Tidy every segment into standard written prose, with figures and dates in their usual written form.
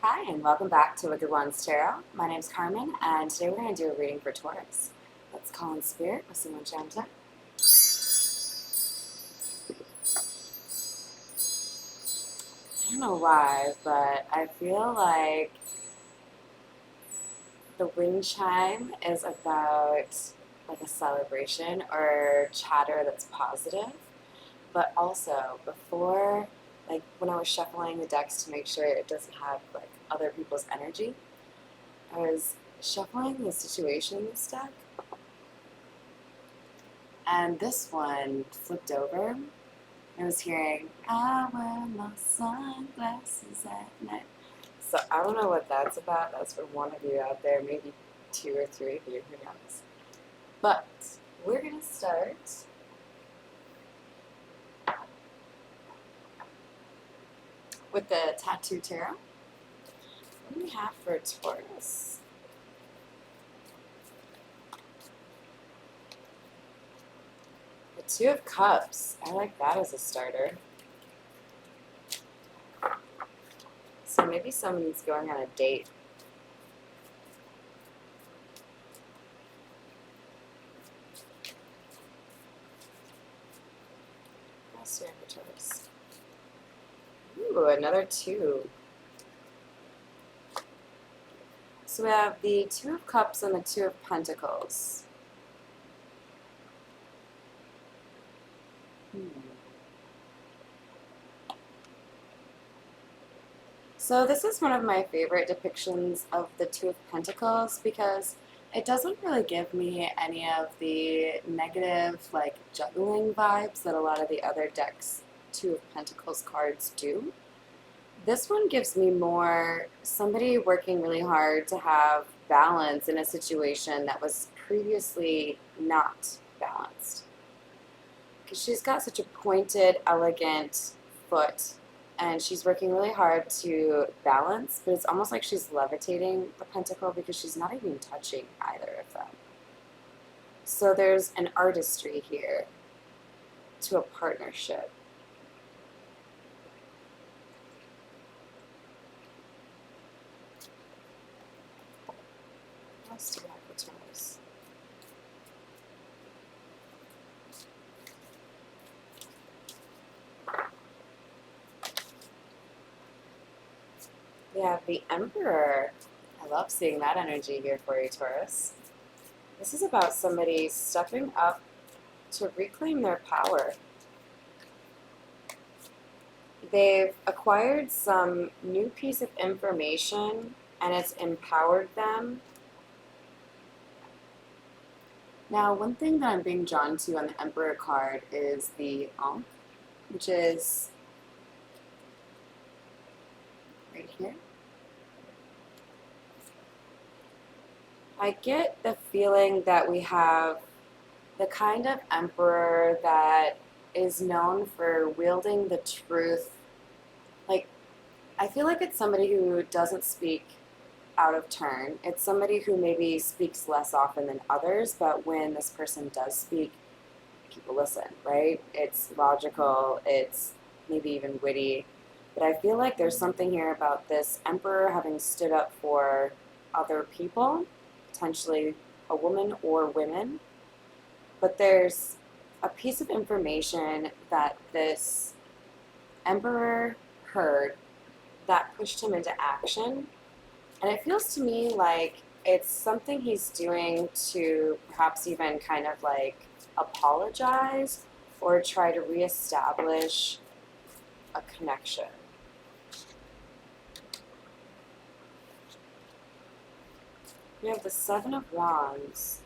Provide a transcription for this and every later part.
Hi, and welcome back to Wicked Ones Tarot. My name's Carmen, and today we're going to do a reading for Taurus. Let's call in spirit with some magenta. I don't know why, but I feel like the wind chime is about like a celebration or chatter that's positive, but also before, like when I was shuffling the decks to make sure it doesn't have like other people's energy, I was shuffling the situations deck. And this one flipped over. I was hearing, I wear my sunglasses at night. So I don't know what that's about. That's for one of you out there, maybe two or three of you, who knows. But we're going to start with the Tattoo Tarot. What do we have for Taurus? The Two of Cups. I like that as a starter. So maybe someone's going on a date. What's here for Taurus? Ooh, another two. So we have the Two of Cups and the Two of Pentacles. So this is one of my favorite depictions of the Two of Pentacles because it doesn't really give me any of the negative, like, juggling vibes that a lot of the other decks Two of Pentacles cards do. This one gives me more somebody working really hard to have balance in a situation that was previously not balanced. Because she's got such a pointed, elegant foot, and she's working really hard to balance, but it's almost like she's levitating the pentacle because she's not even touching either of them. So there's an artistry here to a partnership. Let's do that for Taurus. We have the Emperor. I love seeing that energy here for you, Taurus. This is about somebody stepping up to reclaim their power. They've acquired some new piece of information and it's empowered them. Now, one thing that I'm being drawn to on the Emperor card is the Ankh, which is right here. I get the feeling that we have the kind of Emperor that is known for wielding the truth. Like, I feel like it's somebody who doesn't speak out of turn. It's somebody who maybe speaks less often than others, but when this person does speak, people listen, right? It's logical, it's maybe even witty. But I feel like there's something here about this Emperor having stood up for other people, potentially a woman or women. But there's a piece of information that this Emperor heard that pushed him into action. And it feels to me like it's something he's doing to perhaps even kind of like apologize or try to reestablish a connection. We have the Seven of Wands.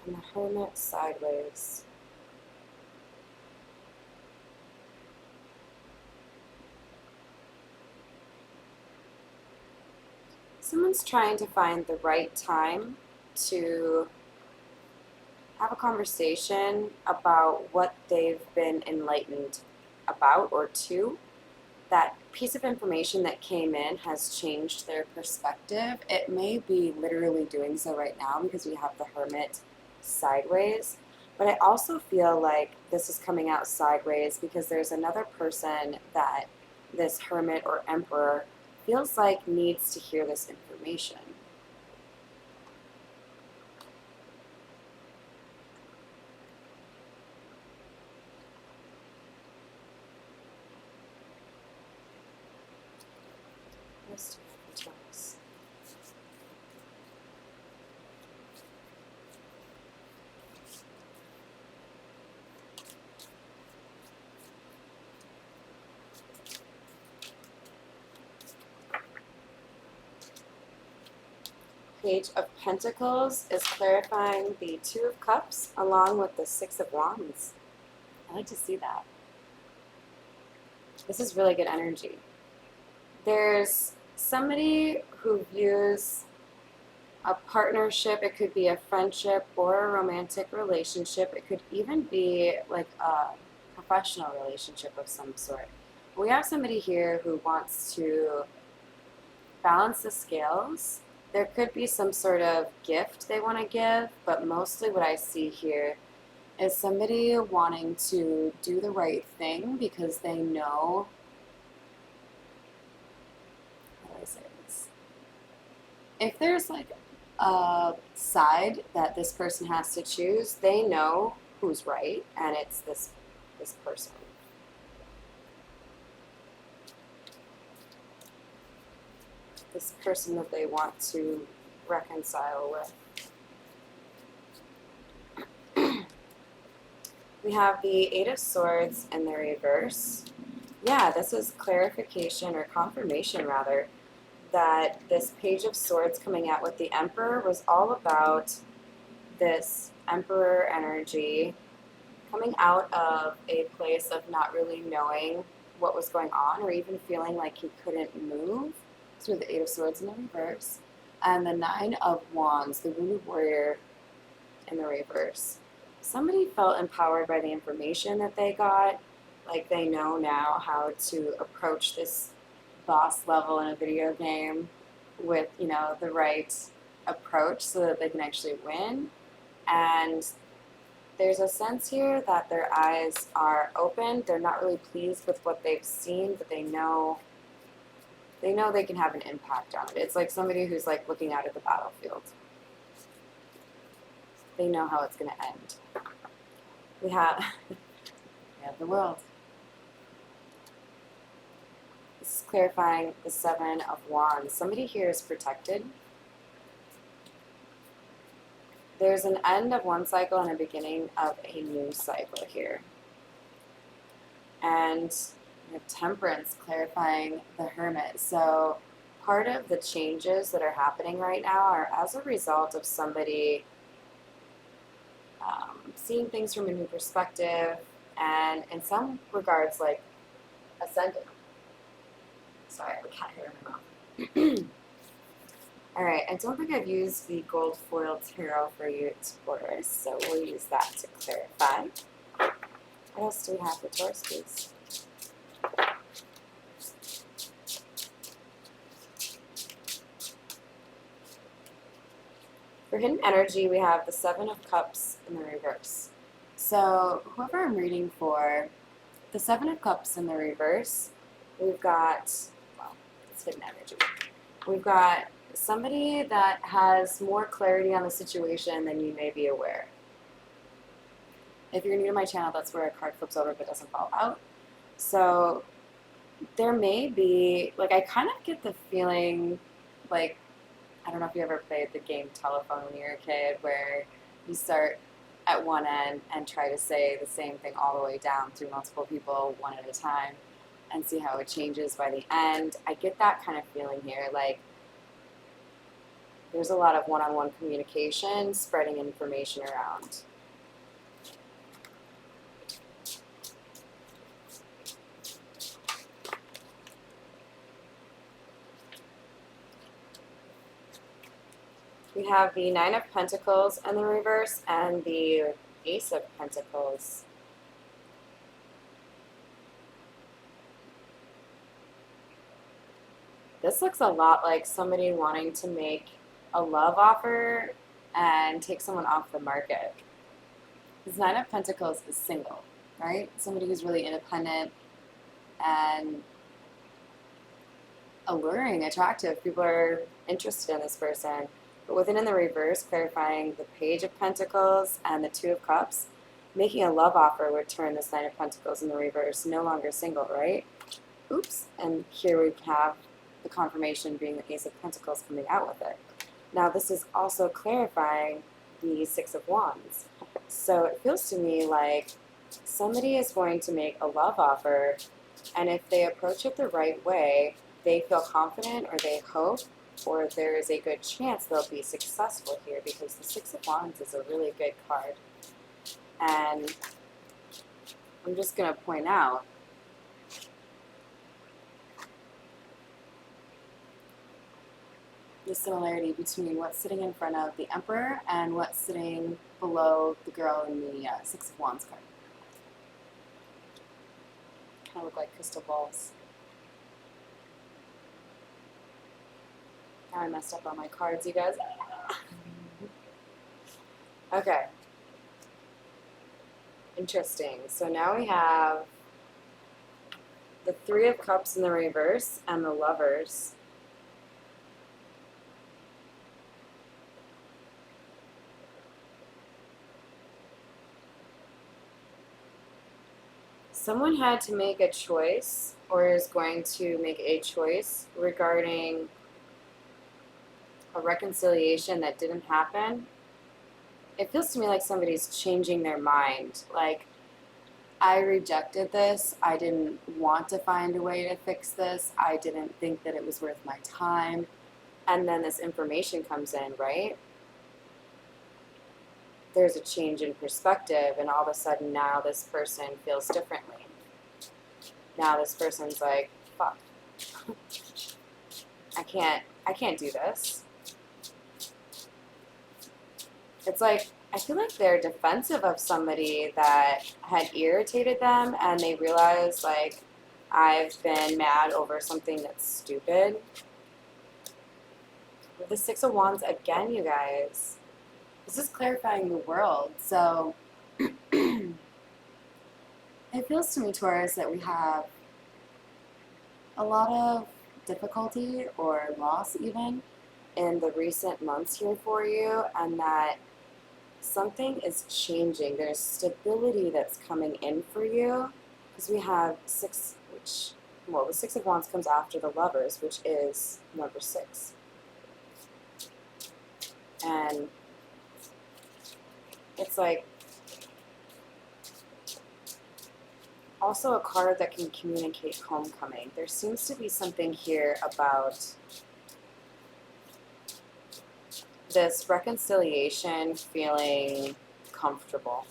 And the Hermit sideways. Someone's trying to find the right time to have a conversation about what they've been enlightened about or to. that piece of information that came in has changed their perspective. It may be literally doing so right now because we have the Hermit sideways, but I also feel like this is coming out sideways because there's another person that this Hermit or Emperor feels like needs to hear this information. Let's do TAURUS. Page of Pentacles is clarifying the Two of Cups along with the Six of Wands. I like to see that. This is really good energy. There's somebody who views a partnership, it could be a friendship or a romantic relationship, it could even be like a professional relationship of some sort. We have somebody here who wants to balance the scales. There could be some sort of gift they want to give, but mostly what I see here is somebody wanting to do the right thing because they know, how do I say this? If there's like a side that this person has to choose, they know who's right, and it's this person. This person that they want to reconcile with. We have the Eight of Swords in the reverse. Yeah, this is clarification or confirmation rather that this Page of Swords coming out with the Emperor was all about this Emperor energy coming out of a place of not really knowing what was going on or even feeling like he couldn't move. So the Eight of Swords in the reverse. And the Nine of Wands, the Wounded Warrior in the reverse. Somebody felt empowered by the information that they got. Like they know now how to approach this boss level in a video game with, you know, the right approach so that they can actually win. And there's a sense here that their eyes are open. They're not really pleased with what they've seen, but they know they can have an impact on it. It's like somebody who's like looking out at the battlefield. They know how it's going to end. We have the World. This is clarifying the Seven of Wands. Somebody here is protected. There's an end of one cycle and a beginning of a new cycle here. And we have Temperance clarifying the Hermit. So part of the changes that are happening right now are as a result of somebody seeing things from a new perspective and in some regards like ascending. Sorry, I have a cat hair in my mouth. All right, I don't think I've used the gold foil tarot for you, Taurus, so we'll use that to clarify. What else do we have for Taurus, please? For hidden energy, we have the Seven of Cups in the reverse. So whoever I'm reading for, the Seven of Cups in the reverse, we've got, well, it's hidden energy. We've got somebody that has more clarity on the situation than you may be aware. If you're new to my channel, that's where a card flips over but doesn't fall out. So there may be, like, I kind of get the feeling, like, I don't know if you ever played the game Telephone when you were a kid, where you start at one end and try to say the same thing all the way down through multiple people one at a time and see how it changes by the end. I get that kind of feeling here, like there's a lot of one-on-one communication, spreading information around. We have the Nine of Pentacles in the reverse and the Ace of Pentacles. This looks a lot like somebody wanting to make a love offer and take someone off the market. Because Nine of Pentacles is single, right? Somebody who's really independent and alluring, attractive. People are interested in this person. But with it in the reverse, clarifying the Page of Pentacles and the Two of Cups, making a love offer would turn this Nine of Pentacles in the reverse, no longer single, right? Oops. And here we have the confirmation being the Ace of Pentacles coming out with it. Now this is also clarifying the Six of Wands. So it feels to me like somebody is going to make a love offer, and if they approach it the right way, they feel confident, or they hope, or there is a good chance they'll be successful here, because the Six of Wands is a really good card. And I'm just going to point out the similarity between what's sitting in front of the Emperor and what's sitting below the girl in the Six of Wands card. Kind of look like crystal balls. Now I messed up on my cards, you guys. Okay. Interesting. So now we have the Three of Cups in the reverse and the Lovers. Someone had to make a choice, or is going to make a choice regarding a reconciliation that didn't happen. It feels to me like somebody's changing their mind. Like, I rejected this. I didn't want to find a way to fix this. I didn't think that it was worth my time. And then this information comes in, right? There's a change in perspective, and all of a sudden now this person feels differently. Now this person's like, fuck. I can't do this. It's like, I feel like they're defensive of somebody that had irritated them, and they realize, like, I've been mad over something that's stupid. With the Six of Wands again, you guys, this is clarifying the world. So it feels to me, Taurus, that we have a lot of difficulty or loss even in the recent months here for you, and that something is changing. There's stability that's coming in for you, because we have the Six of Wands comes after the Lovers, which is number 6. And it's like also a card that can communicate homecoming. There seems to be something here about this reconciliation feeling comfortable.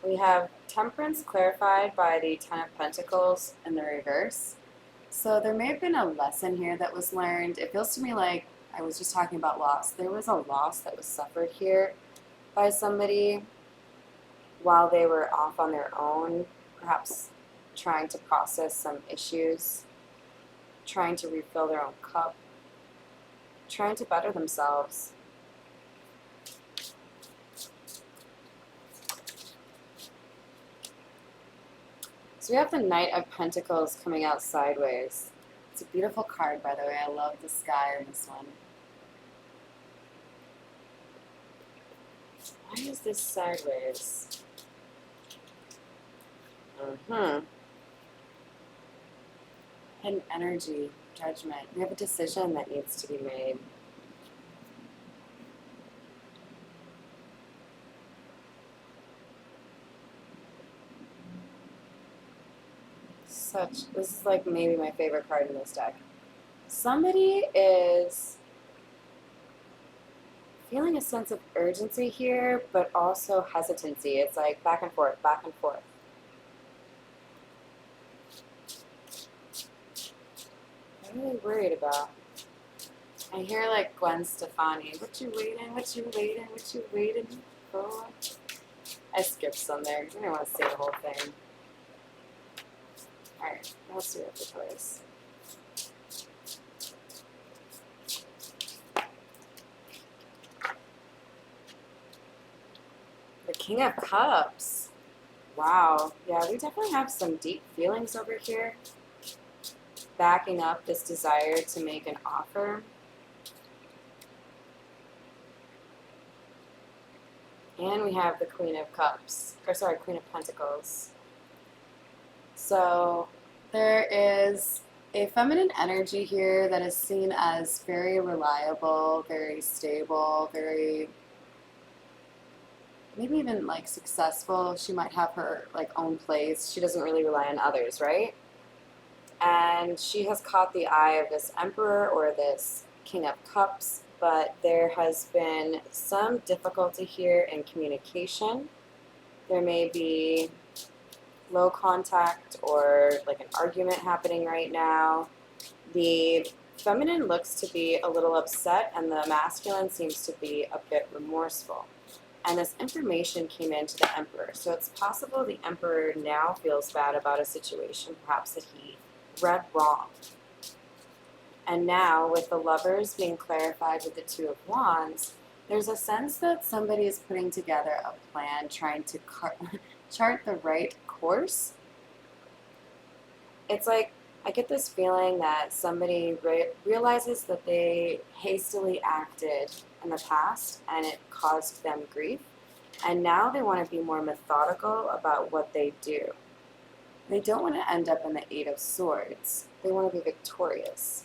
We have Temperance clarified by the Ten of Pentacles in the reverse. So there may have been a lesson here that was learned. It feels to me like I was just talking about loss. There was a loss that was suffered here by somebody while they were off on their own, perhaps trying to process some issues, trying to refill their own cup, trying to better themselves. So we have the Knight of Pentacles coming out sideways. It's a beautiful card, by the way. I love the sky in this one. Why is this sideways? Hidden energy, judgment. We have a decision that needs to be made. This is like maybe my favorite card in this deck. Somebody is feeling a sense of urgency here, but also hesitancy. It's like back and forth, back and forth. What are they worried about? I hear like Gwen Stefani. What you waiting? What you waiting? What you waiting for? I skipped some there because I didn't want to say the whole thing. Alright, what else do we have for Taurus? The King of Cups. Wow. Yeah, we definitely have some deep feelings over here, backing up this desire to make an offer. And we have the Queen of Cups, or sorry, Queen of Pentacles. So there is a feminine energy here that is seen as very reliable, very stable, very maybe even like successful. She might have her like own place. She doesn't really rely on others, right? And she has caught the eye of this emperor or this King of Cups, but there has been some difficulty here in communication. There may be low contact or like an argument happening right now. The feminine looks to be a little upset, and the masculine seems to be a bit remorseful. And this information came into the emperor. So it's possible the emperor now feels bad about a situation, perhaps that he read wrong. And now, with the lovers being clarified with the Two of Wands, there's a sense that somebody is putting together a plan, trying to chart the right course. It's like I get this feeling that somebody realizes that they hastily acted in the past and it caused them grief. And now they want to be more methodical about what they do. They don't want to end up in the Eight of Swords. They want to be victorious.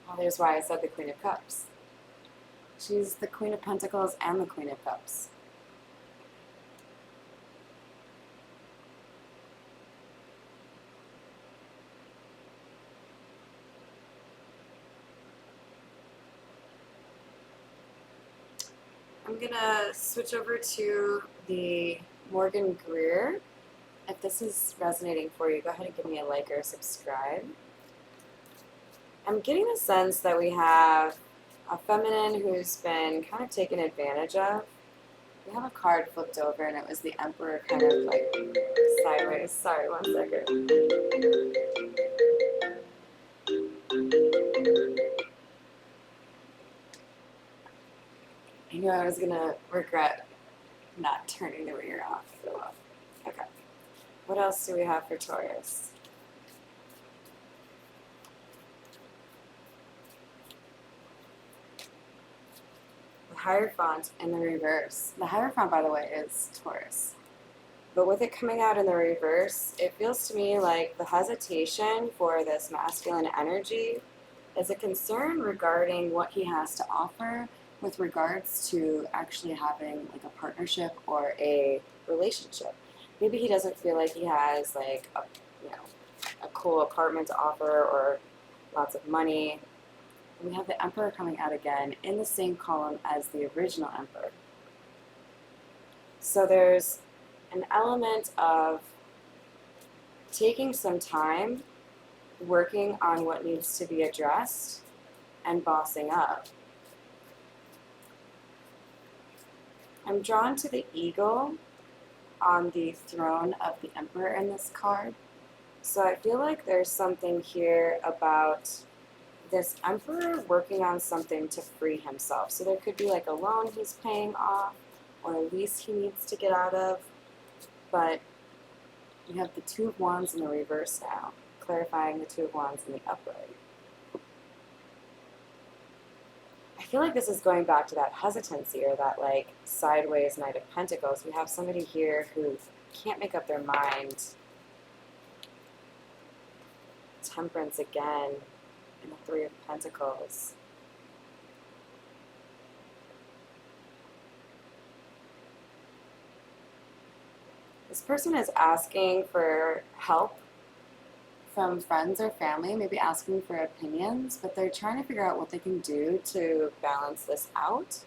Well, there's why I said the Queen of Cups. She's the Queen of Pentacles and the Queen of Cups. I'm gonna switch over to the Morgan Greer. If this is resonating for you, go ahead and give me a like or a subscribe. I'm getting the sense that we have a feminine who's been kind of taken advantage of. We have a card flipped over and it was the Emperor kind of like sideways. Sorry, one second. I knew I was gonna regret not turning the rear off. Okay. What else do we have for Taurus? The Hierophant in the reverse. The Hierophant, by the way, is Taurus. But with it coming out in the reverse, it feels to me like the hesitation for this masculine energy is a concern regarding what he has to offer with regards to actually having like a partnership or a relationship. Maybe he doesn't feel like he has like a cool apartment to offer or lots of money. And we have the Emperor coming out again in the same column as the original Emperor. So there's an element of taking some time, working on what needs to be addressed, and bossing up. I'm drawn to the eagle on the throne of the Emperor in this card. So I feel like there's something here about this Emperor working on something to free himself. So there could be like a loan he's paying off or a lease he needs to get out of. But you have the Two of Wands in the reverse now, clarifying the Two of Wands in the upright. I feel like this is going back to that hesitancy or that like sideways Knight of Pentacles. We have somebody here who can't make up their mind. Temperance again in the Three of Pentacles. This person is asking for help from friends or family, maybe asking for opinions, but they're trying to figure out what they can do to balance this out.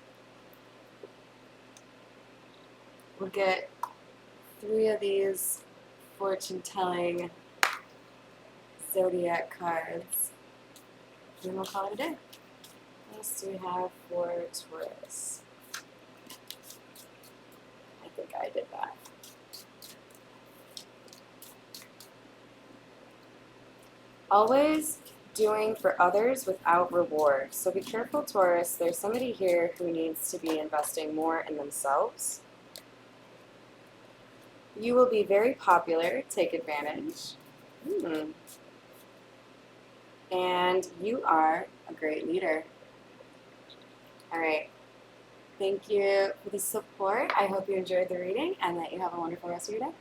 We'll get 3 of these fortune-telling zodiac cards, and we'll call it a day. else do we have for Taurus? I think I did that. Always doing for others without reward. So be careful, Taurus. There's somebody here who needs to be investing more in themselves. You will be very popular. Take advantage. And you are a great leader. All right. Thank you for the support. I hope you enjoyed the reading and that you have a wonderful rest of your day.